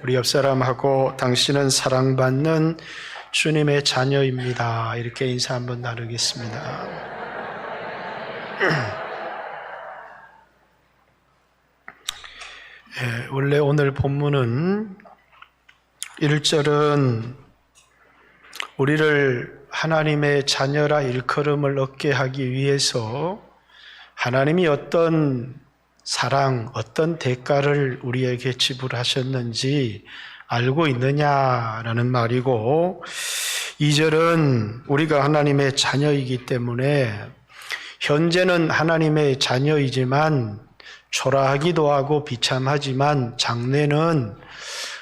우리 옆 사람하고 당신은 사랑받는 주님의 자녀입니다. 이렇게 인사 한번 나누겠습니다. 원래 오늘 본문은 1절은 우리를 하나님의 자녀라 일컬음을 얻게 하기 위해서 하나님이 어떤 사랑, 어떤 대가를 우리에게 지불하셨는지 알고 있느냐라는 말이고, 2절은 우리가 하나님의 자녀이기 때문에 현재는 하나님의 자녀이지만 초라하기도 하고 비참하지만 장래는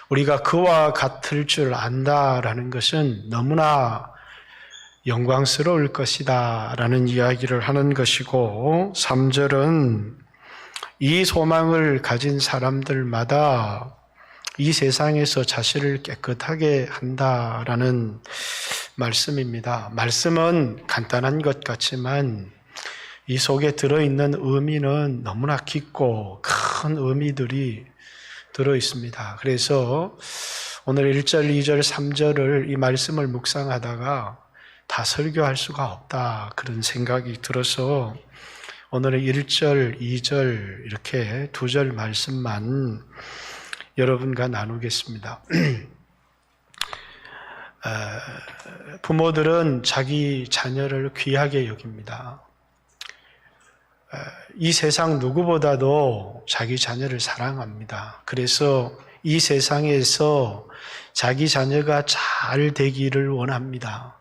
우리가 그와 같을 줄 안다라는 것은 너무나 영광스러울 것이다 라는 이야기를 하는 것이고, 3절은 이 소망을 가진 사람들마다 이 세상에서 자신을 깨끗하게 한다라는 말씀입니다. 말씀은 간단한 것 같지만 이 속에 들어있는 의미는 너무나 깊고 큰 의미들이 들어있습니다. 그래서 오늘 1절, 2절, 3절을 이 말씀을 묵상하다가 다 설교할 수가 없다 그런 생각이 들어서 오늘은 1절, 2절 이렇게 2절 말씀만 여러분과 나누겠습니다. 부모들은 자기 자녀를 귀하게 여깁니다. 이 세상 누구보다도 자기 자녀를 사랑합니다. 그래서 이 세상에서 자기 자녀가 잘 되기를 원합니다.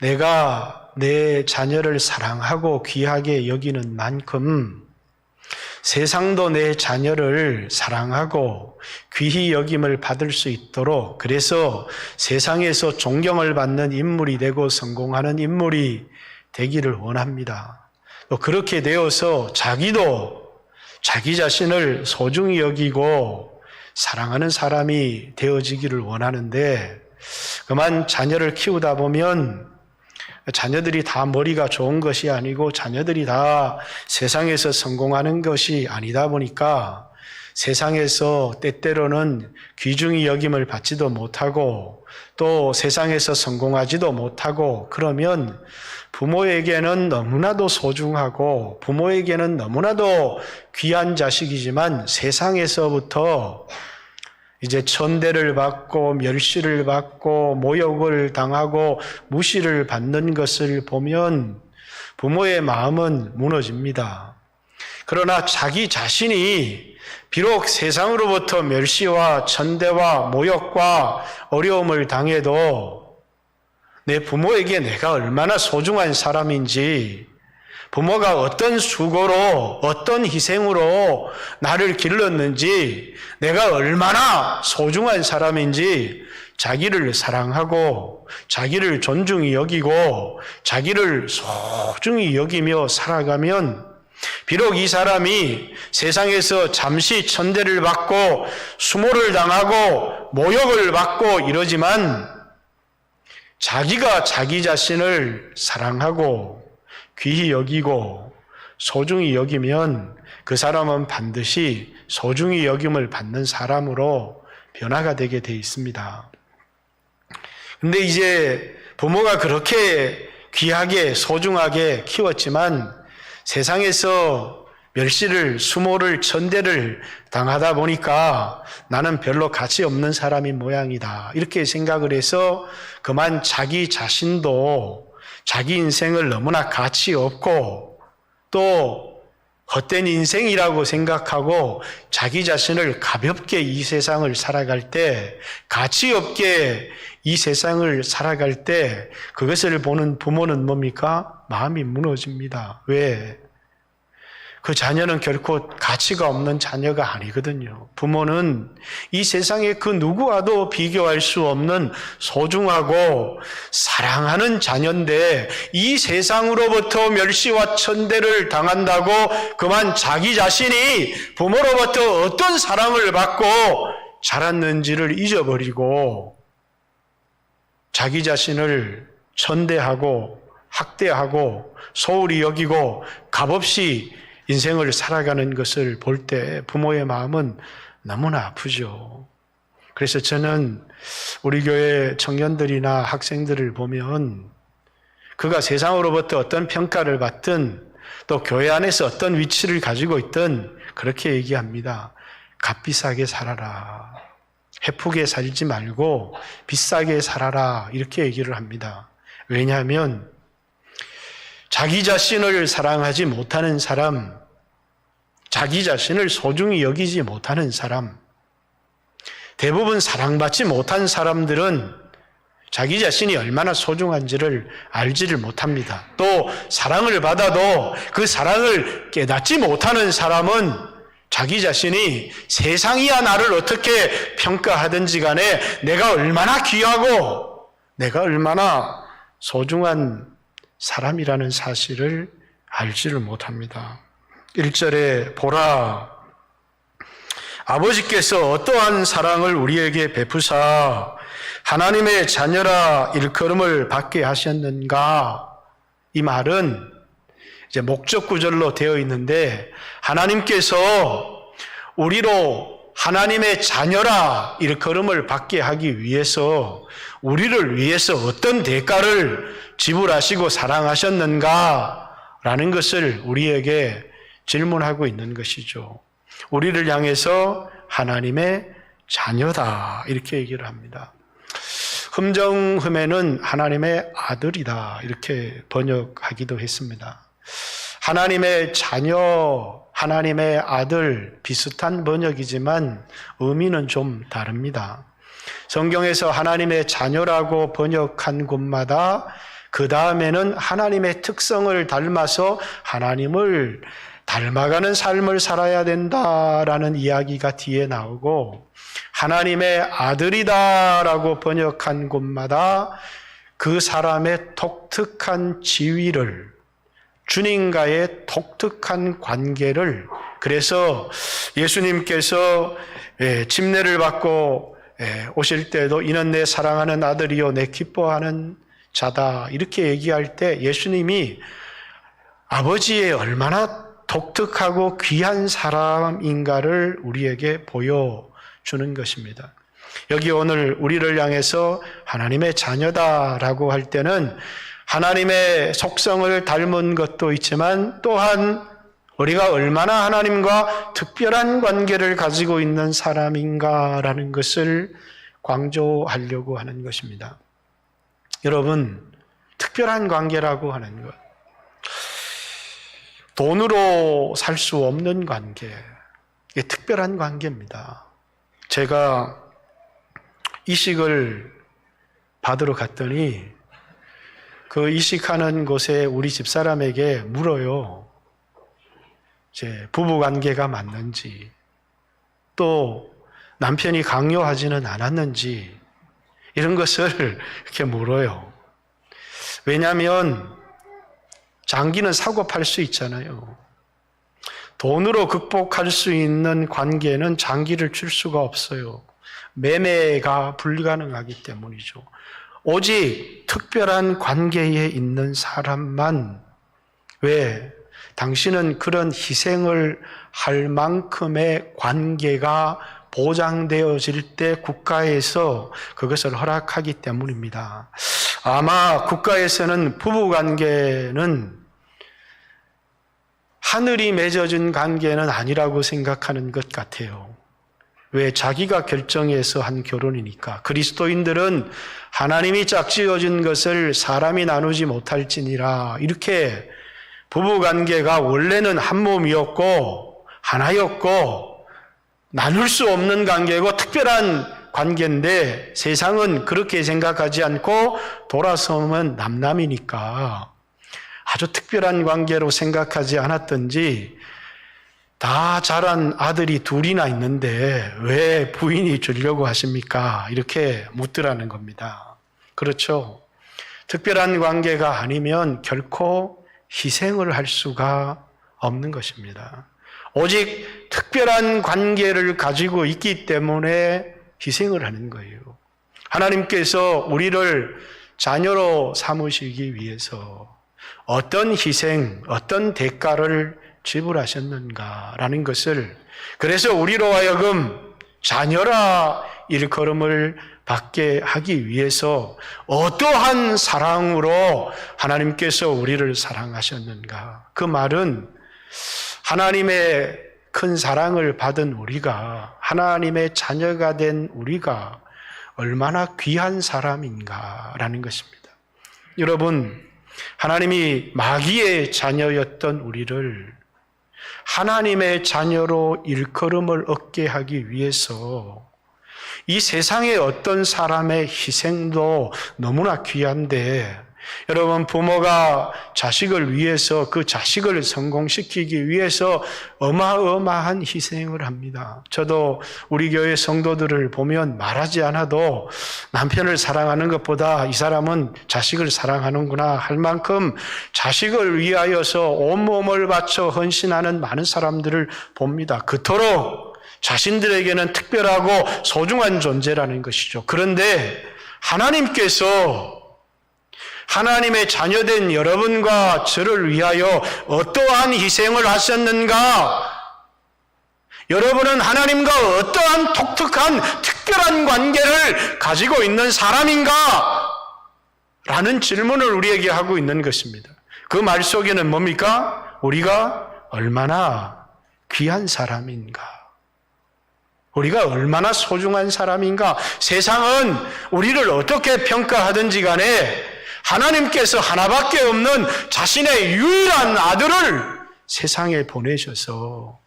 내가 내 자녀를 사랑하고 귀하게 여기는 만큼 세상도 내 자녀를 사랑하고 귀히 여김을 받을 수 있도록, 그래서 세상에서 존경을 받는 인물이 되고 성공하는 인물이 되기를 원합니다. 또 그렇게 되어서 자기도 자기 자신을 소중히 여기고 사랑하는 사람이 되어지기를 원하는데, 그만 자녀를 키우다 보면 자녀들이 다 머리가 좋은 것이 아니고 자녀들이 다 세상에서 성공하는 것이 아니다 보니까 세상에서 때때로는 귀중히 여김을 받지도 못하고 또 세상에서 성공하지도 못하고, 그러면 부모에게는 너무나도 소중하고 부모에게는 너무나도 귀한 자식이지만 세상에서부터 이제 천대를 받고 멸시를 받고 모욕을 당하고 무시를 받는 것을 보면 부모의 마음은 무너집니다. 그러나 자기 자신이 비록 세상으로부터 멸시와 천대와 모욕과 어려움을 당해도 내 부모에게 내가 얼마나 소중한 사람인지, 부모가 어떤 수고로 어떤 희생으로 나를 길렀는지, 내가 얼마나 소중한 사람인지 자기를 사랑하고 자기를 존중히 여기고 자기를 소중히 여기며 살아가면 비록 이 사람이 세상에서 잠시 천대를 받고 수모를 당하고 모욕을 받고 이러지만 자기가 자기 자신을 사랑하고 귀히 여기고 소중히 여기면 그 사람은 반드시 소중히 여김을 받는 사람으로 변화가 되게 돼 있습니다. 근데 이제 부모가 그렇게 귀하게 소중하게 키웠지만 세상에서 멸시를, 수모를, 천대를 당하다 보니까 나는 별로 가치 없는 사람인 모양이다 이렇게 생각을 해서 그만 자기 자신도 자기 인생을 너무나 가치 없고 또 헛된 인생이라고 생각하고 자기 자신을 가볍게 이 세상을 살아갈 때, 가치 없게 이 세상을 살아갈 때 그것을 보는 부모는 뭡니까? 마음이 무너집니다. 왜? 그 자녀는 결코 가치가 없는 자녀가 아니거든요. 부모는 이 세상에 그 누구와도 비교할 수 없는 소중하고 사랑하는 자녀인데 이 세상으로부터 멸시와 천대를 당한다고 그만 자기 자신이 부모로부터 어떤 사랑을 받고 자랐는지를 잊어버리고 자기 자신을 천대하고 학대하고 소홀히 여기고 값없이 인생을 살아가는 것을 볼 때 부모의 마음은 너무나 아프죠. 그래서 저는 우리 교회 청년들이나 학생들을 보면 그가 세상으로부터 어떤 평가를 받든 또 교회 안에서 어떤 위치를 가지고 있든 그렇게 얘기합니다. 값비싸게 살아라. 헤프게 살지 말고 비싸게 살아라. 이렇게 얘기를 합니다. 왜냐하면 자기 자신을 사랑하지 못하는 사람, 자기 자신을 소중히 여기지 못하는 사람, 대부분 사랑받지 못한 사람들은 자기 자신이 얼마나 소중한지를 알지를 못합니다. 또 사랑을 받아도 그 사랑을 깨닫지 못하는 사람은 자기 자신이 세상이야 나를 어떻게 평가하든지 간에 내가 얼마나 귀하고 내가 얼마나 소중한 사람이라는 사실을 알지를 못합니다. 1절에 보라, 아버지께서 어떠한 사랑을 우리에게 베푸사 하나님의 자녀라 일컬음을 받게 하셨는가. 이 말은 이제 목적 구절로 되어 있는데 하나님께서 우리로 하나님의 자녀라 일컬음을 받게 하기 위해서 우리를 위해서 어떤 대가를 지불하시고 사랑하셨는가 라는 것을 우리에게 질문하고 있는 것이죠. 우리를 향해서 하나님의 자녀다 이렇게 얘기를 합니다. 흠정흠에는 하나님의 아들이다 이렇게 번역하기도 했습니다. 하나님의 자녀, 하나님의 아들 비슷한 번역이지만 의미는 좀 다릅니다. 성경에서 하나님의 자녀라고 번역한 곳마다 그 다음에는 하나님의 특성을 닮아서 하나님을 닮아가는 삶을 살아야 된다라는 이야기가 뒤에 나오고 하나님의 아들이다라고 번역한 곳마다 그 사람의 독특한 지위를 주님과의 독특한 관계를 그래서 예수님께서 침례를 받고 오실 때도 이는 내 사랑하는 아들이요 내 기뻐하는 자다 이렇게 얘기할 때 예수님이 아버지의 얼마나 독특하고 귀한 사람인가를 우리에게 보여주는 것입니다. 여기 오늘 우리를 향해서 하나님의 자녀다라고 할 때는 하나님의 속성을 닮은 것도 있지만 또한 우리가 얼마나 하나님과 특별한 관계를 가지고 있는 사람인가라는 것을 강조하려고 하는 것입니다. 여러분, 특별한 관계라고 하는 것. 돈으로 살 수 없는 관계. 이게 특별한 관계입니다. 제가 이식을 받으러 갔더니 그 이식하는 곳에 우리 집사람에게 물어요. 이제 부부 관계가 맞는지, 또 남편이 강요하지는 않았는지, 이런 것을 이렇게 물어요. 왜냐하면 장기는 사고 팔 수 있잖아요. 돈으로 극복할 수 있는 관계는 장기를 줄 수가 없어요. 매매가 불가능하기 때문이죠. 오직 특별한 관계에 있는 사람만 왜 당신은 그런 희생을 할 만큼의 관계가 보장되어질 때 국가에서 그것을 허락하기 때문입니다. 아마 국가에서는 부부관계는 하늘이 맺어준 관계는 아니라고 생각하는 것 같아요. 왜? 자기가 결정해서 한 결혼이니까. 그리스도인들은 하나님이 짝지어준 것을 사람이 나누지 못할지니라. 이렇게 부부관계가 원래는 한 몸이었고 하나였고 나눌 수 없는 관계고 특별한 관계인데 세상은 그렇게 생각하지 않고 돌아서면 남남이니까 아주 특별한 관계로 생각하지 않았던지 다 자란 아들이 둘이나 있는데 왜 부인이 주려고 하십니까? 이렇게 묻더라는 겁니다. 그렇죠. 특별한 관계가 아니면 결코 희생을 할 수가 없는 것입니다. 오직 특별한 관계를 가지고 있기 때문에 희생을 하는 거예요. 하나님께서 우리를 자녀로 삼으시기 위해서 어떤 희생, 어떤 대가를 지불하셨는가라는 것을 그래서 우리로 하여금 자녀라 일컬음을 받게 하기 위해서 어떠한 사랑으로 하나님께서 우리를 사랑하셨는가? 그 말은 하나님의 큰 사랑을 받은 우리가, 하나님의 자녀가 된 우리가 얼마나 귀한 사람인가라는 것입니다. 여러분, 하나님이 마귀의 자녀였던 우리를 하나님의 자녀로 일컬음을 얻게 하기 위해서 이 세상의 어떤 사람의 희생도 너무나 귀한데, 여러분, 부모가 자식을 위해서 그 자식을 성공시키기 위해서 어마어마한 희생을 합니다. 저도 우리 교회 성도들을 보면 말하지 않아도 남편을 사랑하는 것보다 이 사람은 자식을 사랑하는구나 할 만큼 자식을 위하여서 온몸을 바쳐 헌신하는 많은 사람들을 봅니다. 그토록 자신들에게는 특별하고 소중한 존재라는 것이죠. 그런데 하나님께서 하나님의 자녀된 여러분과 저를 위하여 어떠한 희생을 하셨는가? 여러분은 하나님과 어떠한 독특한 특별한 관계를 가지고 있는 사람인가? 라는 질문을 우리에게 하고 있는 것입니다. 그 말 속에는 뭡니까? 우리가 얼마나 귀한 사람인가? 우리가 얼마나 소중한 사람인가? 세상은 우리를 어떻게 평가하든지 간에 하나님께서 하나밖에 없는 자신의 유일한 아들을 세상에 보내셔서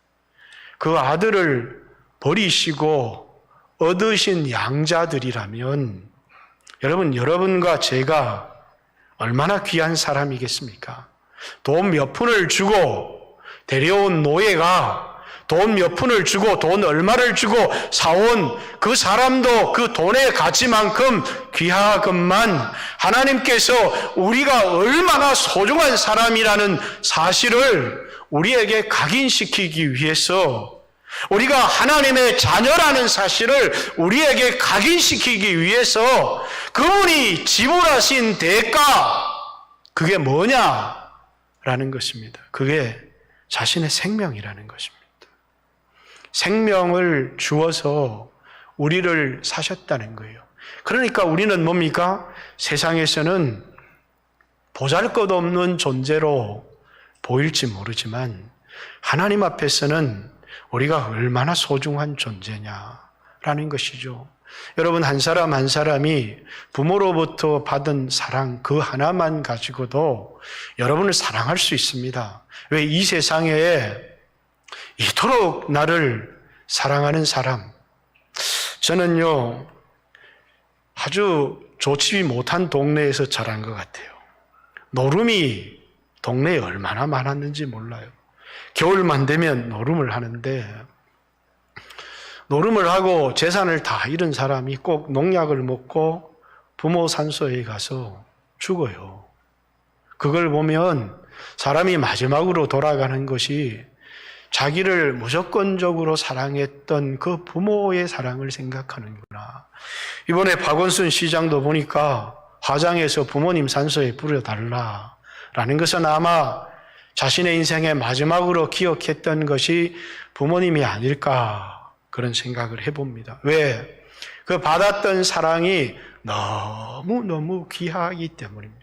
그 아들을 버리시고 얻으신 양자들이라면 여러분과 제가 얼마나 귀한 사람이겠습니까? 돈 몇 푼을 주고 데려온 노예가 돈 몇 푼을 주고 돈 얼마를 주고 사온 그 사람도 그 돈의 가치만큼 귀하건만 하나님께서 우리가 얼마나 소중한 사람이라는 사실을 우리에게 각인시키기 위해서, 우리가 하나님의 자녀라는 사실을 우리에게 각인시키기 위해서 그분이 지불하신 대가, 그게 뭐냐라는 것입니다. 그게 자신의 생명이라는 것입니다. 생명을 주어서 우리를 사셨다는 거예요. 그러니까 우리는 뭡니까? 세상에서는 보잘것없는 존재로 보일지 모르지만 하나님 앞에서는 우리가 얼마나 소중한 존재냐라는 것이죠. 여러분, 한 사람 한 사람이 부모로부터 받은 사랑 그 하나만 가지고도 여러분을 사랑할 수 있습니다. 왜? 이 세상에 이토록 나를 사랑하는 사람, 저는요 아주 좋지 못한 동네에서 자란 것 같아요. 노름이 동네에 얼마나 많았는지 몰라요. 겨울만 되면 노름을 하는데, 노름을 하고 재산을 다 잃은 사람이 꼭 농약을 먹고 부모 산소에 가서 죽어요. 그걸 보면 사람이 마지막으로 돌아가는 것이 자기를 무조건적으로 사랑했던 그 부모의 사랑을 생각하는구나. 이번에 박원순 시장도 보니까 화장해서 부모님 산소에 뿌려달라라는 것은 아마 자신의 인생의 마지막으로 기억했던 것이 부모님이 아닐까, 그런 생각을 해봅니다. 왜? 그 받았던 사랑이 너무너무 귀하기 때문입니다.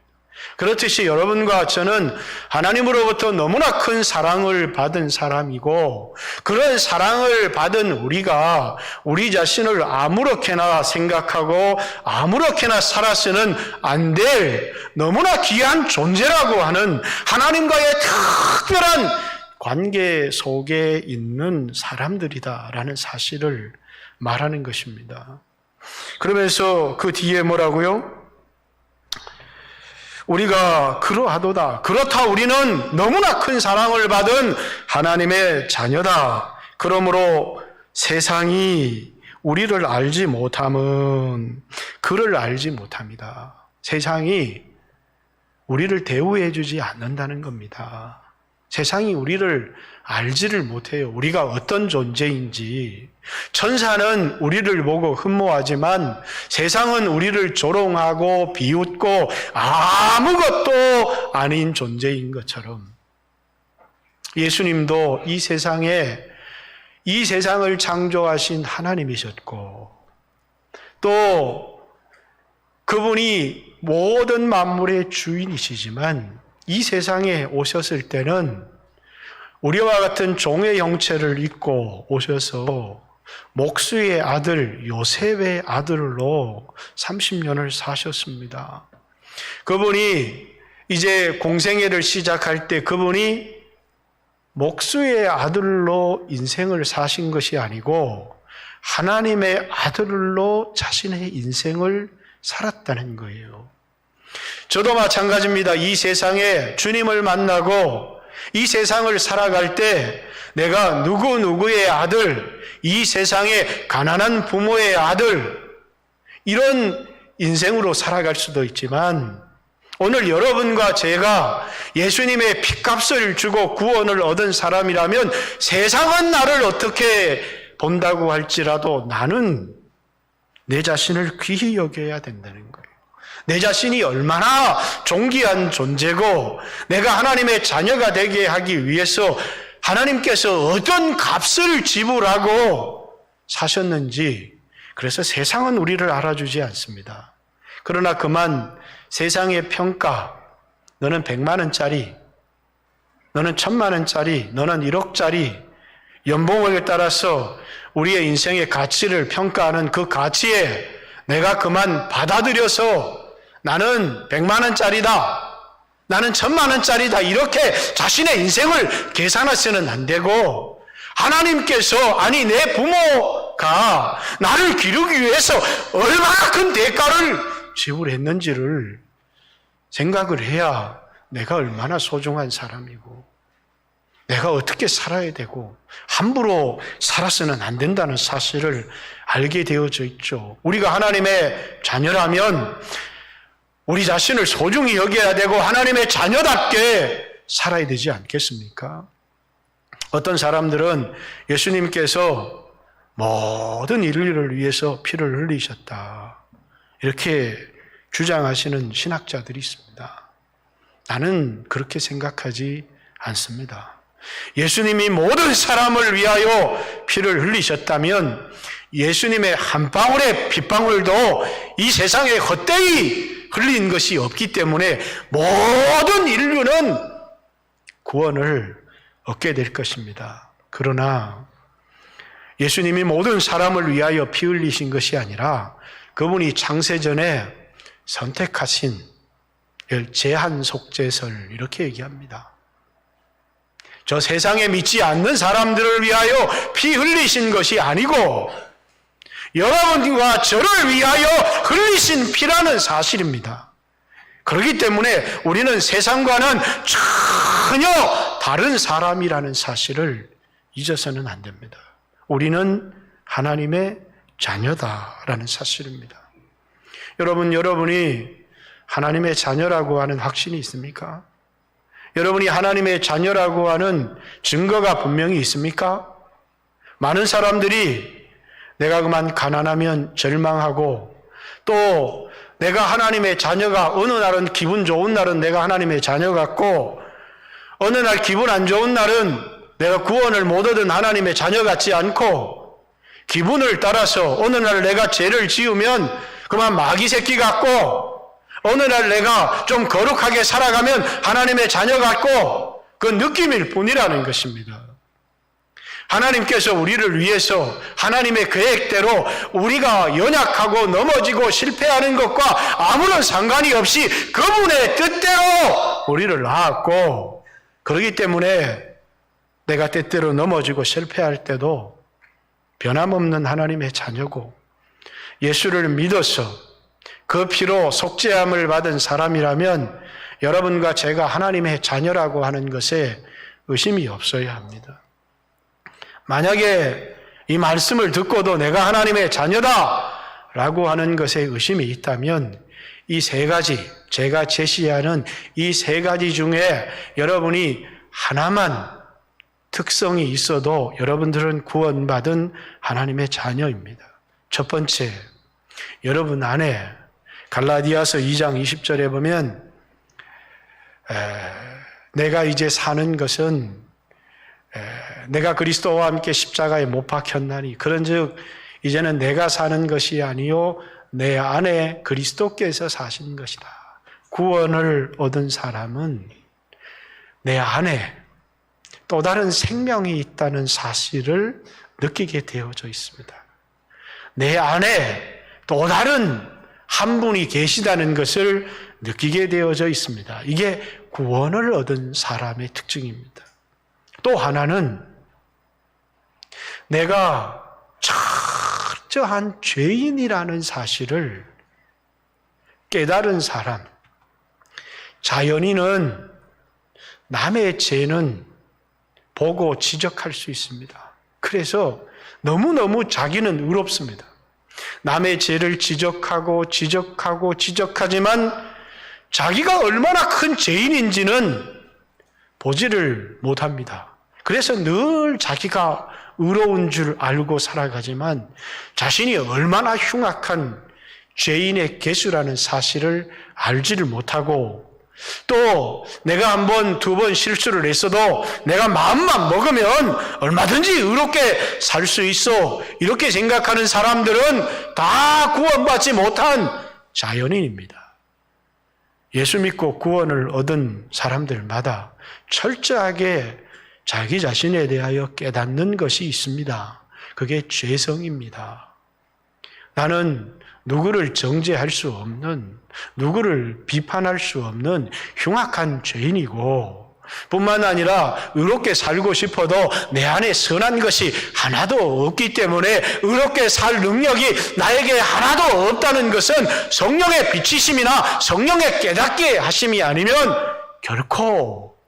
그렇듯이 여러분과 저는 하나님으로부터 너무나 큰 사랑을 받은 사람이고, 그런 사랑을 받은 우리가 우리 자신을 아무렇게나 생각하고 아무렇게나 살아서는 안 될 너무나 귀한 존재라고 하는 하나님과의 특별한 관계 속에 있는 사람들이다라는 사실을 말하는 것입니다. 그러면서 그 뒤에 뭐라고요? 우리가 그러하도다. 그렇다, 우리는 너무나 큰 사랑을 받은 하나님의 자녀다. 그러므로 세상이 우리를 알지 못함은 그를 알지 못합니다. 세상이 우리를 대우해 주지 않는다는 겁니다. 세상이 우리를 알지를 못해요. 우리가 어떤 존재인지. 천사는 우리를 보고 흠모하지만 세상은 우리를 조롱하고 비웃고 아무것도 아닌 존재인 것처럼, 예수님도 이 세상에 이 세상을 창조하신 하나님이셨고 또 그분이 모든 만물의 주인이시지만 이 세상에 오셨을 때는 우리와 같은 종의 형체를 입고 오셔서 목수의 아들 요셉의 아들로 30년을 사셨습니다. 그분이 이제 공생애를 시작할 때 그분이 목수의 아들로 인생을 사신 것이 아니고 하나님의 아들로 자신의 인생을 살았다는 거예요. 저도 마찬가지입니다. 이 세상에 주님을 만나고 이 세상을 살아갈 때 내가 누구누구의 아들, 이 세상의 가난한 부모의 아들, 이런 인생으로 살아갈 수도 있지만 오늘 여러분과 제가 예수님의 핏값을 주고 구원을 얻은 사람이라면 세상은 나를 어떻게 본다고 할지라도 나는 내 자신을 귀히 여겨야 된다는 거예요. 내 자신이 얼마나 존귀한 존재고 내가 하나님의 자녀가 되게 하기 위해서 하나님께서 어떤 값을 지불하고 사셨는지, 그래서 세상은 우리를 알아주지 않습니다. 그러나 그만 세상의 평가, 너는 100만 원짜리, 너는 1000만 원짜리, 너는 1억짜리, 연봉을 따라서 우리의 인생의 가치를 평가하는 그 가치에 내가 그만 받아들여서 나는 100만 원짜리다, 나는 1000만 원짜리다, 이렇게 자신의 인생을 계산해서는 안 되고 하나님께서, 아니 내 부모가 나를 기르기 위해서 얼마나 큰 대가를 지불했는지를 생각을 해야 내가 얼마나 소중한 사람이고 내가 어떻게 살아야 되고 함부로 살아서는 안 된다는 사실을 알게 되어져 있죠. 우리가 하나님의 자녀라면 우리 자신을 소중히 여겨야 되고 하나님의 자녀답게 살아야 되지 않겠습니까? 어떤 사람들은 예수님께서 모든 인류를 위해서 피를 흘리셨다, 이렇게 주장하시는 신학자들이 있습니다. 나는 그렇게 생각하지 않습니다. 예수님이 모든 사람을 위하여 피를 흘리셨다면 예수님의 한 방울의 핏방울도 이 세상에 헛되이 흘린 것이 없기 때문에 모든 인류는 구원을 얻게 될 것입니다. 그러나 예수님이 모든 사람을 위하여 피 흘리신 것이 아니라 그분이 창세전에 선택하신 제한 속죄설, 이렇게 얘기합니다. 저 세상에 믿지 않는 사람들을 위하여 피 흘리신 것이 아니고 여러분과 저를 위하여 흘리신 피라는 사실입니다. 그렇기 때문에 우리는 세상과는 전혀 다른 사람이라는 사실을 잊어서는 안 됩니다. 우리는 하나님의 자녀다라는 사실입니다. 여러분이 하나님의 자녀라고 하는 확신이 있습니까? 여러분이 하나님의 자녀라고 하는 증거가 분명히 있습니까? 많은 사람들이 내가 그만 가난하면 절망하고, 또 내가 하나님의 자녀가, 어느 날은 기분 좋은 날은 내가 하나님의 자녀 같고 어느 날 기분 안 좋은 날은 내가 구원을 못 얻은 하나님의 자녀 같지 않고, 기분을 따라서 어느 날 내가 죄를 지으면 그만 마귀 새끼 같고, 어느 날 내가 좀 거룩하게 살아가면 하나님의 자녀 같고, 그 느낌일 뿐이라는 것입니다. 하나님께서 우리를 위해서 하나님의 계획대로 우리가 연약하고 넘어지고 실패하는 것과 아무런 상관이 없이 그분의 뜻대로 우리를 낳았고, 그렇기 때문에 내가 때때로 넘어지고 실패할 때도 변함없는 하나님의 자녀고, 예수를 믿어서 그 피로 속죄함을 받은 사람이라면 여러분과 제가 하나님의 자녀라고 하는 것에 의심이 없어야 합니다. 만약에 이 말씀을 듣고도 내가 하나님의 자녀다라고 하는 것에 의심이 있다면 이 세 가지, 제가 제시하는 이 세 가지 중에 여러분이 하나만 특성이 있어도 여러분들은 구원받은 하나님의 자녀입니다. 첫 번째, 여러분 안에 갈라디아서 2장 20절에 보면 내가 이제 사는 것은 내가 그리스도와 함께 십자가에 못 박혔나니 그런즉 이제는 내가 사는 것이 아니요 내 안에 그리스도께서 사신 것이다. 구원을 얻은 사람은 내 안에 또 다른 생명이 있다는 사실을 느끼게 되어져 있습니다. 내 안에 또 다른 한 분이 계시다는 것을 느끼게 되어져 있습니다. 이게 구원을 얻은 사람의 특징입니다. 또 하나는 내가 철저한 죄인이라는 사실을 깨달은 사람. 자연인은 남의 죄는 보고 지적할 수 있습니다. 그래서 너무너무 자기는 의롭습니다. 남의 죄를 지적하지만 자기가 얼마나 큰 죄인인지는 보지를 못합니다. 그래서 늘 자기가 의로운 줄 알고 살아가지만 자신이 얼마나 흉악한 죄인의 개수라는 사실을 알지를 못하고 또 내가 한 번, 두 번 실수를 했어도 내가 마음만 먹으면 얼마든지 의롭게 살 수 있어. 이렇게 생각하는 사람들은 다 구원받지 못한 자연인입니다. 예수 믿고 구원을 얻은 사람들마다 철저하게 자기 자신에 대하여 깨닫는 것이 있습니다. 그게 죄성입니다. 나는 누구를 정죄할 수 없는, 누구를 비판할 수 없는 흉악한 죄인이고 뿐만 아니라 의롭게 살고 싶어도 내 안에 선한 것이 하나도 없기 때문에 의롭게 살 능력이 나에게 하나도 없다는 것은 성령의 비치심이나 성령의 깨닫게 하심이 아니면 결코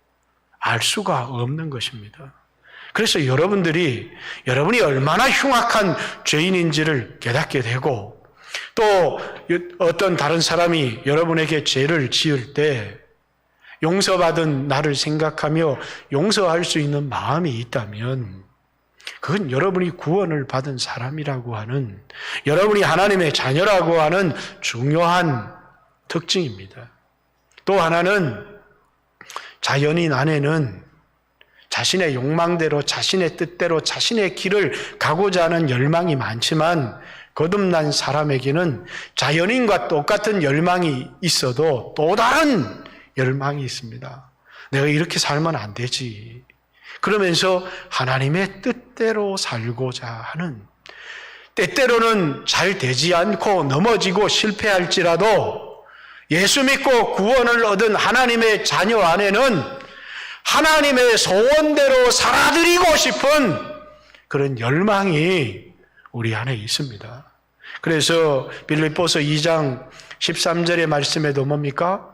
알 수가 없는 것입니다. 그래서 여러분이 얼마나 흉악한 죄인인지를 깨닫게 되고 또 어떤 다른 사람이 여러분에게 죄를 지을 때 용서받은 나를 생각하며 용서할 수 있는 마음이 있다면 그건 여러분이 구원을 받은 사람이라고 하는, 여러분이 하나님의 자녀라고 하는 중요한 특징입니다. 또 하나는 자연인 안에는 자신의 욕망대로, 자신의 뜻대로, 자신의 길을 가고자 하는 열망이 많지만 거듭난 사람에게는 자연인과 똑같은 열망이 있어도 또 다른 열망이 있습니다. 내가 이렇게 살면 안 되지. 그러면서 하나님의 뜻대로 살고자 하는, 때때로는 잘 되지 않고 넘어지고 실패할지라도 예수 믿고 구원을 얻은 하나님의 자녀 안에는 하나님의 소원대로 살아드리고 싶은 그런 열망이 우리 안에 있습니다. 그래서 빌립보서 2장 13절의 말씀에도 뭡니까?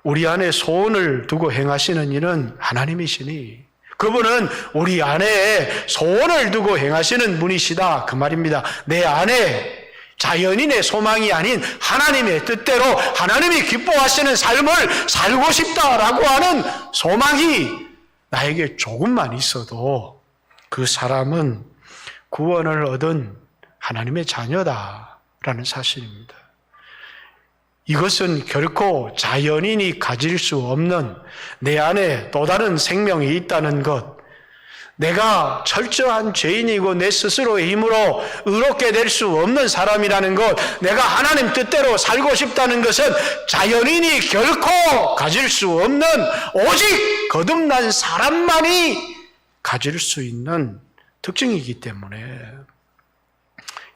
우리 안에 소원을 두고 행하시는 일은 하나님이시니 그분은 우리 안에 소원을 두고 행하시는 분이시다. 그 말입니다. 내 안에 자연인의 소망이 아닌 하나님의 뜻대로 하나님이 기뻐하시는 삶을 살고 싶다라고 하는 소망이 나에게 조금만 있어도 그 사람은 구원을 얻은 하나님의 자녀다라는 사실입니다. 이것은 결코 자연인이 가질 수 없는 내 안에 또 다른 생명이 있다는 것, 내가 철저한 죄인이고 내 스스로의 힘으로 의롭게 될 수 없는 사람이라는 것, 내가 하나님 뜻대로 살고 싶다는 것은 자연인이 결코 가질 수 없는 오직 거듭난 사람만이 가질 수 있는 특징이기 때문에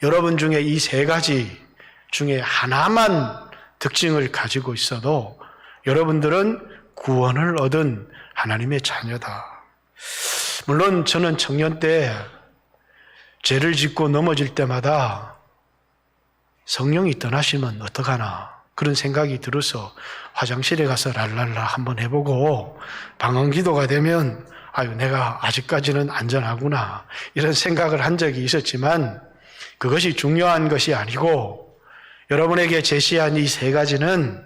여러분 중에 이 세 가지 중에 하나만 특징을 가지고 있어도 여러분들은 구원을 얻은 하나님의 자녀다. 물론 저는 청년 때 죄를 짓고 넘어질 때마다 성령이 떠나시면 어떡하나 그런 생각이 들어서 화장실에 가서 랄랄라 한번 해보고 방언기도가 되면 아유 내가 아직까지는 안전하구나 이런 생각을 한 적이 있었지만 그것이 중요한 것이 아니고 여러분에게 제시한 이 세 가지는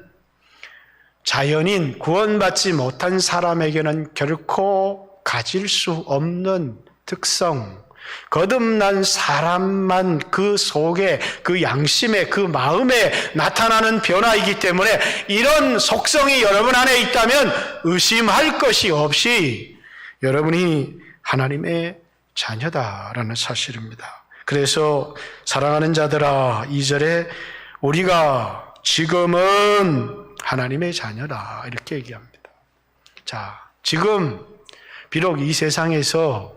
자연인, 구원받지 못한 사람에게는 결코 가질 수 없는 특성, 거듭난 사람만 그 속에, 그 양심에, 그 마음에 나타나는 변화이기 때문에 이런 속성이 여러분 안에 있다면 의심할 것이 없이 여러분이 하나님의 자녀다라는 사실입니다. 그래서 사랑하는 자들아, 2절에 우리가 지금은 하나님의 자녀다 이렇게 얘기합니다. 자, 지금 비록 이 세상에서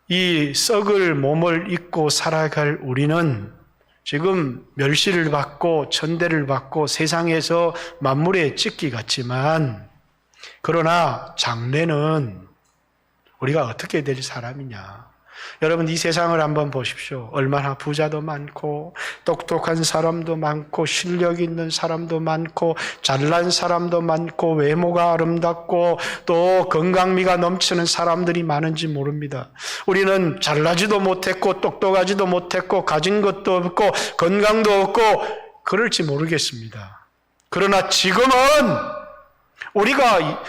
이 썩을 몸을 입고 살아갈 우리는 지금 멸시를 받고 천대를 받고 세상에서 만물의 찢기 같지만, 그러나 장래는 우리가 어떻게 될 사람이냐. 여러분, 이 세상을 한번 보십시오. 얼마나 부자도 많고 똑똑한 사람도 많고 실력 있는 사람도 많고 잘난 사람도 많고 외모가 아름답고 또 건강미가 넘치는 사람들이 많은지 모릅니다. 우리는 잘나지도 못했고 똑똑하지도 못했고 가진 것도 없고 건강도 없고 그럴지 모르겠습니다. 그러나 지금은 우리가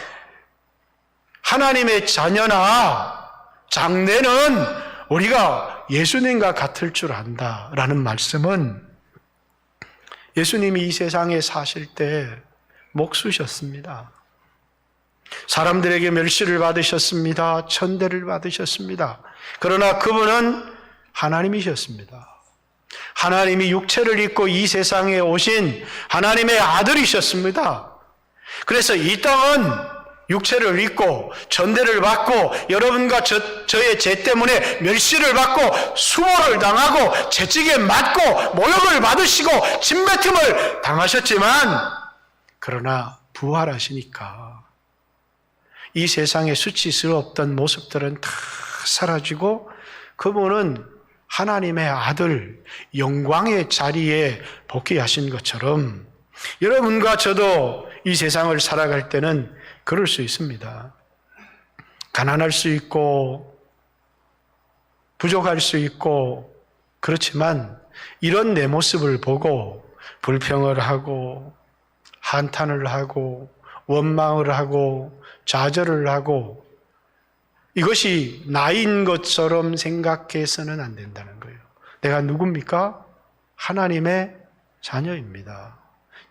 하나님의 자녀나 장래는 우리가 예수님과 같을 줄 안다라는 말씀은, 예수님이 이 세상에 사실 때 목수셨습니다. 사람들에게 멸시를 받으셨습니다. 천대를 받으셨습니다. 그러나 그분은 하나님이셨습니다. 하나님이 육체를 입고 이 세상에 오신 하나님의 아들이셨습니다. 그래서 이 땅은 육체를 입고 전대를 받고 여러분과 저의 죄 때문에 멸시를 받고 수모를 당하고 채찍에 맞고 모욕을 받으시고 침뱉음을 당하셨지만, 그러나 부활하시니까 이 세상에 수치스럽던 모습들은 다 사라지고 그분은 하나님의 아들 영광의 자리에 복귀하신 것처럼 여러분과 저도 이 세상을 살아갈 때는 그럴 수 있습니다. 가난할 수 있고 부족할 수 있고 그렇지만 이런 내 모습을 보고 불평을 하고 한탄을 하고 원망을 하고 좌절을 하고 이것이 나인 것처럼 생각해서는 안 된다는 거예요. 내가 누굽니까? 하나님의 자녀입니다.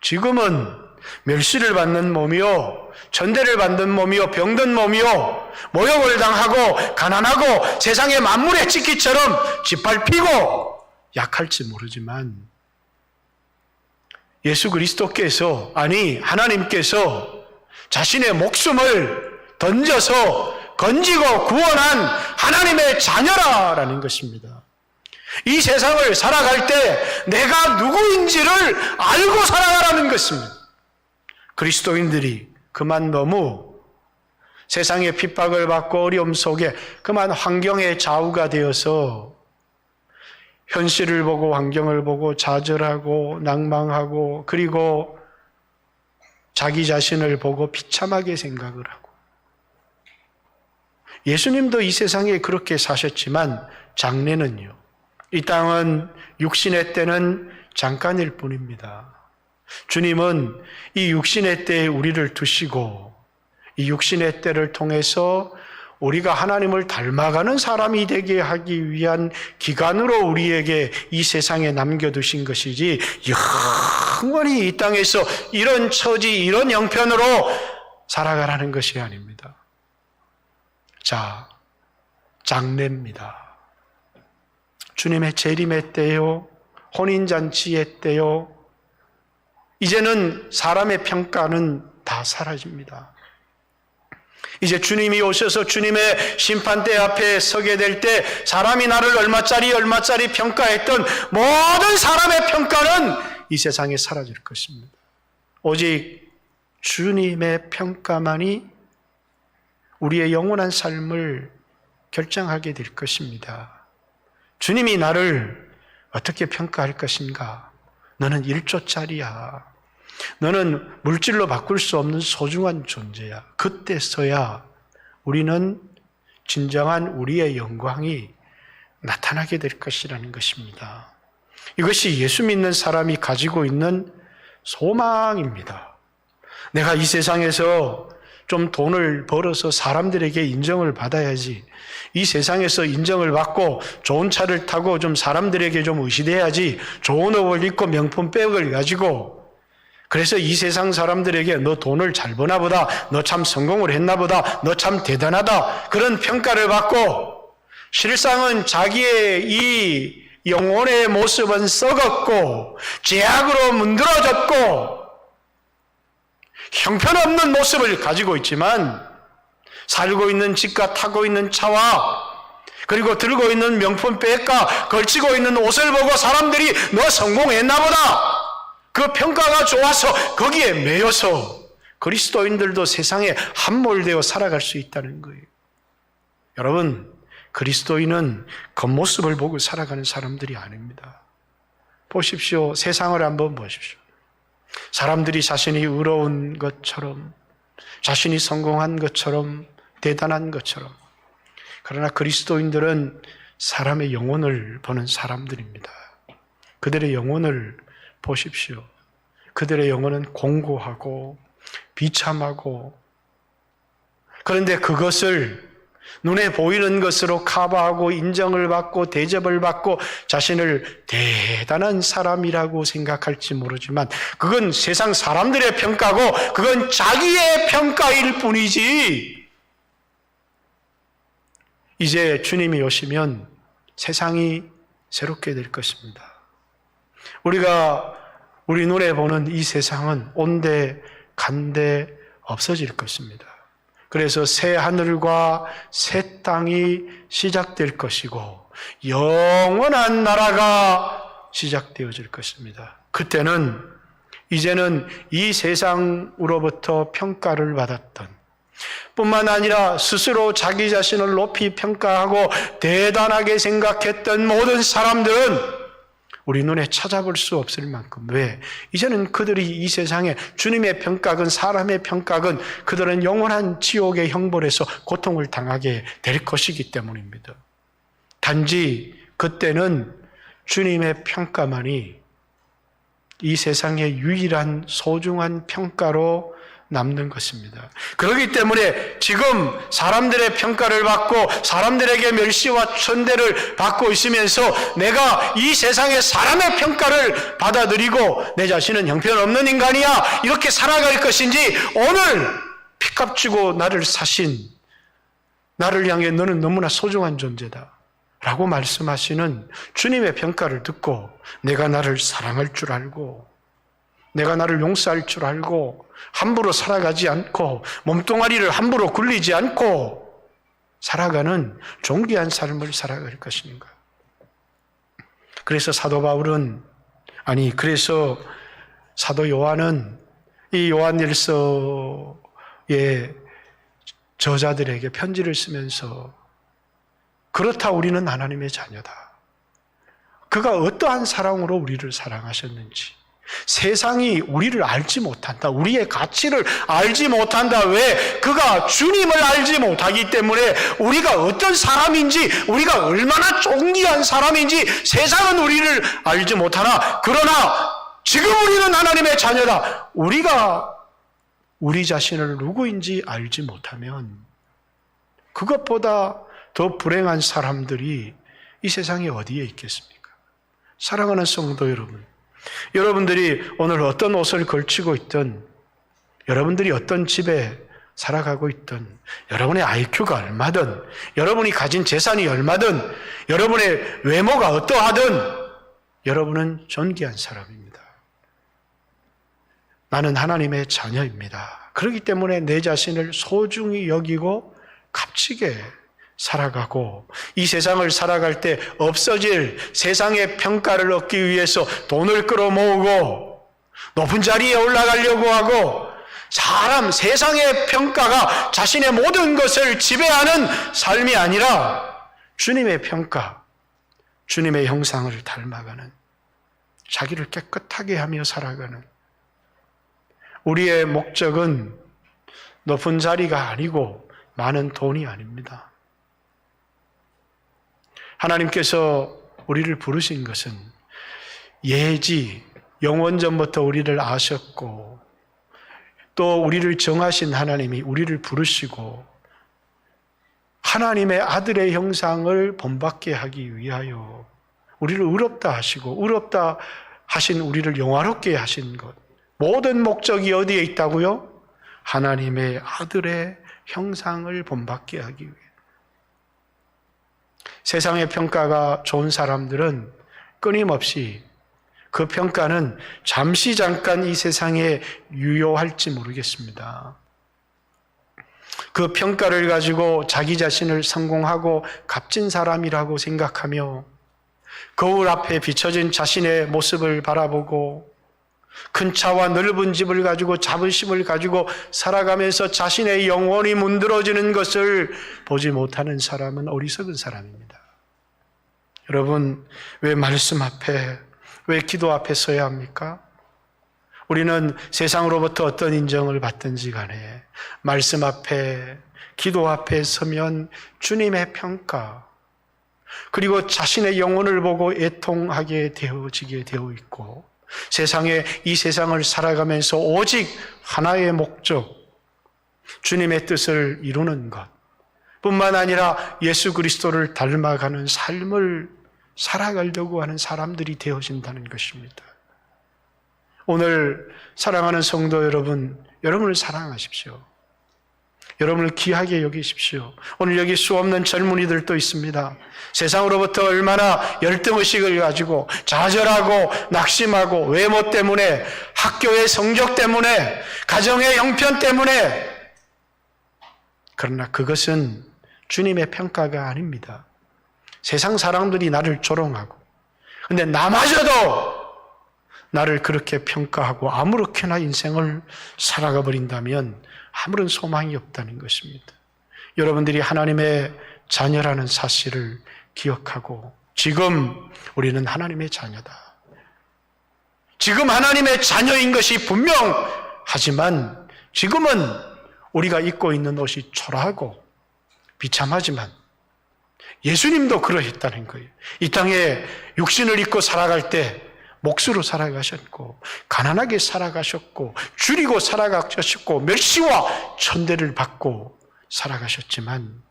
지금은 멸시를 받는 몸이요, 전대를 받는 몸이요, 병든 몸이요, 모욕을 당하고 가난하고 세상의 만물의 찢기처럼 짓밟히고 약할지 모르지만 예수 그리스도께서, 아니 하나님께서 자신의 목숨을 던져서 건지고 구원한 하나님의 자녀라는 것입니다. 이 세상을 살아갈 때 내가 누구인지를 알고 살아가라는 것입니다. 그리스도인들이 그만 너무 세상의 핍박을 받고 어려움 속에 그만 환경의 좌우가 되어서 현실을 보고 환경을 보고 좌절하고 낭망하고 그리고 자기 자신을 보고 비참하게 생각을 하고, 예수님도 이 세상에 그렇게 사셨지만 장래는요, 이 땅은 육신의 때는 잠깐일 뿐입니다. 주님은 이 육신의 때에 우리를 두시고 이 육신의 때를 통해서 우리가 하나님을 닮아가는 사람이 되게 하기 위한 기간으로 우리에게 이 세상에 남겨두신 것이지 영원히 이 땅에서 이런 처지, 이런 형편으로 살아가라는 것이 아닙니다. 자, 장래입니다. 주님의 재림의 때요, 혼인잔치의 때요, 이제는 사람의 평가는 다 사라집니다. 이제 주님이 오셔서 주님의 심판대 앞에 서게 될 때 사람이 나를 얼마짜리 평가했던 모든 사람의 평가는 이 세상에 사라질 것입니다. 오직 주님의 평가만이 우리의 영원한 삶을 결정하게 될 것입니다. 주님이 나를 어떻게 평가할 것인가? 너는 1조짜리야. 너는 물질로 바꿀 수 없는 소중한 존재야. 그때서야 우리는 진정한 우리의 영광이 나타나게 될 것이라는 것입니다. 이것이 예수 믿는 사람이 가지고 있는 소망입니다. 내가 이 세상에서 좀 돈을 벌어서 사람들에게 인정을 받아야지, 이 세상에서 인정을 받고 좋은 차를 타고 좀 사람들에게 좀 의시돼야지, 좋은 옷을 입고 명품백을 가지고 그래서 이 세상 사람들에게 너 돈을 잘 버나 보다, 너 참 성공을 했나 보다, 너 참 대단하다, 그런 평가를 받고, 실상은 자기의 이 영혼의 모습은 썩었고 죄악으로 문드러졌고 형편없는 모습을 가지고 있지만, 살고 있는 집과 타고 있는 차와 그리고 들고 있는 명품 백과 걸치고 있는 옷을 보고 사람들이 너 성공했나 보다, 그 평가가 좋아서 거기에 매여서 그리스도인들도 세상에 함몰되어 살아갈 수 있다는 거예요. 여러분, 그리스도인은 겉모습을 보고 살아가는 사람들이 아닙니다. 보십시오. 세상을 한번 보십시오. 사람들이 자신이 의로운 것처럼, 자신이 성공한 것처럼, 대단한 것처럼, 그러나 그리스도인들은 사람의 영혼을 보는 사람들입니다. 그들의 영혼을 보십시오. 그들의 영혼은 공고하고 비참하고, 그런데 그것을 눈에 보이는 것으로 커버하고 인정을 받고 대접을 받고 자신을 대단한 사람이라고 생각할지 모르지만, 그건 세상 사람들의 평가고 그건 자기의 평가일 뿐이지, 이제 주님이 오시면 세상이 새롭게 될 것입니다. 우리가 우리 눈에 보는 이 세상은 온데 간데 없어질 것입니다. 그래서 새 하늘과 새 땅이 시작될 것이고 영원한 나라가 시작되어질 것입니다. 그때는 이제는 이 세상으로부터 평가를 받았던, 뿐만 아니라 스스로 자기 자신을 높이 평가하고 대단하게 생각했던 모든 사람들은 우리 눈에 찾아볼 수 없을 만큼, 왜? 이제는 그들이 이 세상에 주님의 평가건 사람의 평가건 그들은 영원한 지옥의 형벌에서 고통을 당하게 될 것이기 때문입니다. 단지 그때는 주님의 평가만이 이 세상의 유일한 소중한 평가로 남는 것입니다. 그렇기 때문에 지금 사람들의 평가를 받고 사람들에게 멸시와 천대를 받고 있으면서 내가 이 세상의 사람의 평가를 받아들이고 내 자신은 형편없는 인간이야 이렇게 살아갈 것인지, 오늘 피값 주고 나를 사신, 나를 향해 너는 너무나 소중한 존재다 라고 말씀하시는 주님의 평가를 듣고 내가 나를 사랑할 줄 알고, 내가 나를 용서할 줄 알고 함부로 살아가지 않고 몸뚱아리를 함부로 굴리지 않고 살아가는 존귀한 삶을 살아갈 것인가. 그래서 사도 바울은, 그래서 사도 요한은 이 요한일서의 저자들에게 편지를 쓰면서, 그렇다 우리는 하나님의 자녀다. 그가 어떠한 사랑으로 우리를 사랑하셨는지, 세상이 우리를 알지 못한다. 우리의 가치를 알지 못한다. 왜? 그가 주님을 알지 못하기 때문에 우리가 어떤 사람인지, 우리가 얼마나 존귀한 사람인지 세상은 우리를 알지 못하나, 그러나 지금 우리는 하나님의 자녀다. 우리가 우리 자신을 누구인지 알지 못하면 그것보다 더 불행한 사람들이 이 세상에 어디에 있겠습니까? 사랑하는 성도 여러분, 여러분들이 오늘 어떤 옷을 걸치고 있든, 여러분들이 어떤 집에 살아가고 있든, 여러분의 IQ가 얼마든, 여러분이 가진 재산이 얼마든, 여러분의 외모가 어떠하든 여러분은 존귀한 사람입니다. 나는 하나님의 자녀입니다. 그렇기 때문에 내 자신을 소중히 여기고 값지게 살아가고, 이 세상을 살아갈 때 없어질 세상의 평가를 얻기 위해서 돈을 끌어모으고 높은 자리에 올라가려고 하고, 세상의 평가가 자신의 모든 것을 지배하는 삶이 아니라 주님의 평가, 주님의 형상을 닮아가는, 자기를 깨끗하게 하며 살아가는, 우리의 목적은 높은 자리가 아니고 많은 돈이 아닙니다. 하나님께서 우리를 부르신 것은 예지, 영원전부터 우리를 아셨고 또 우리를 정하신 하나님이 우리를 부르시고 하나님의 아들의 형상을 본받게 하기 위하여 우리를 의롭다 하시고, 의롭다 하신 우리를 영화롭게 하신 것, 모든 목적이 어디에 있다고요? 하나님의 아들의 형상을 본받게 하기 위해. 세상의 평가가 좋은 사람들은 끊임없이 그 평가는 잠시 잠깐 이 세상에 유효할지 모르겠습니다. 그 평가를 가지고 자기 자신을 성공하고 값진 사람이라고 생각하며 거울 앞에 비춰진 자신의 모습을 바라보고 큰 차와 넓은 집을 가지고 자부심을 가지고 살아가면서 자신의 영혼이 문드러지는 것을 보지 못하는 사람은 어리석은 사람입니다. 여러분, 왜 말씀 앞에, 왜 기도 앞에 서야 합니까? 우리는 세상으로부터 어떤 인정을 받든지 간에 말씀 앞에, 기도 앞에 서면 주님의 평가, 그리고 자신의 영혼을 보고 애통하게 되어지게 되어 있고, 이 세상을 살아가면서 오직 하나의 목적, 주님의 뜻을 이루는 것 뿐만 아니라 예수 그리스도를 닮아가는 삶을 살아가려고 하는 사람들이 되어진다는 것입니다. 오늘 사랑하는 성도 여러분, 여러분을 사랑하십시오. 여러분을 귀하게 여기십시오. 오늘 여기 수없는 젊은이들도 있습니다. 세상으로부터 얼마나 열등의식을 가지고 좌절하고 낙심하고 외모 때문에, 학교의 성적 때문에, 가정의 형편 때문에. 그러나 그것은 주님의 평가가 아닙니다. 세상 사람들이 나를 조롱하고, 근데 나마저도 나를 그렇게 평가하고 아무렇게나 인생을 살아가 버린다면 아무런 소망이 없다는 것입니다. 여러분들이 하나님의 자녀라는 사실을 기억하고, 지금 우리는 하나님의 자녀다. 지금 하나님의 자녀인 것이 분명하지만 지금은 우리가 입고 있는 옷이 초라하고 비참하지만 예수님도 그러했다는 거예요. 이 땅에 육신을 입고 살아갈 때 몫으로 살아가셨고, 가난하게 살아가셨고, 줄이고 살아가셨고, 멸시와 천대를 받고 살아가셨지만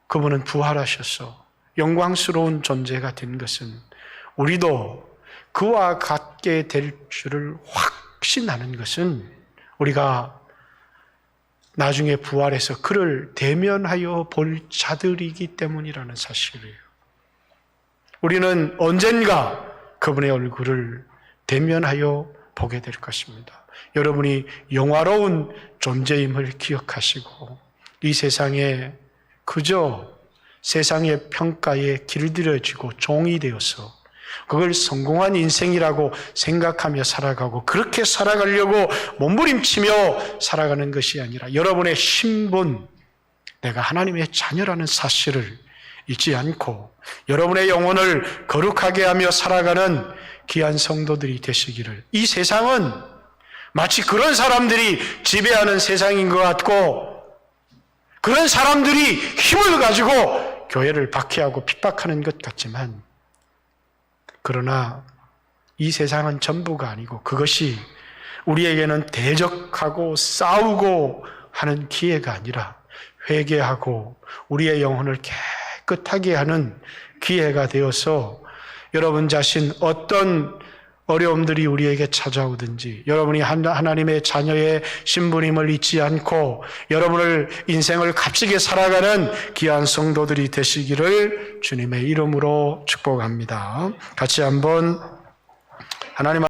그분은 부활하셔서 영광스러운 존재가 된 것은 우리도 그와 같게 될 줄을 확신하는 것은 우리가 나중에 부활해서 그를 대면하여 볼 자들이기 때문이라는 사실이에요. 우리는 언젠가 그분의 얼굴을 대면하여 보게 될 것입니다. 여러분이 영화로운 존재임을 기억하시고, 이 세상에 그저 세상의 평가에 길들여지고 종이 되어서 그걸 성공한 인생이라고 생각하며 살아가고, 그렇게 살아가려고 몸부림치며 살아가는 것이 아니라 여러분의 신분, 내가 하나님의 자녀라는 사실을 잊지 않고 여러분의 영혼을 거룩하게 하며 살아가는 귀한 성도들이 되시기를. 이 세상은 마치 그런 사람들이 지배하는 세상인 것 같고, 그런 사람들이 힘을 가지고 교회를 박해하고 핍박하는 것 같지만, 그러나 이 세상은 전부가 아니고 그것이 우리에게는 대적하고 싸우고 하는 기회가 아니라 회개하고 우리의 영혼을 깨끗하게 하는 기회가 되어서 여러분 자신 어떤 어려움들이 우리에게 찾아오든지 여러분이 하나님의 자녀의 신분임을 잊지 않고 여러분을 인생을 값지게 살아가는 귀한 성도들이 되시기를 주님의 이름으로 축복합니다. 같이 한번 하나님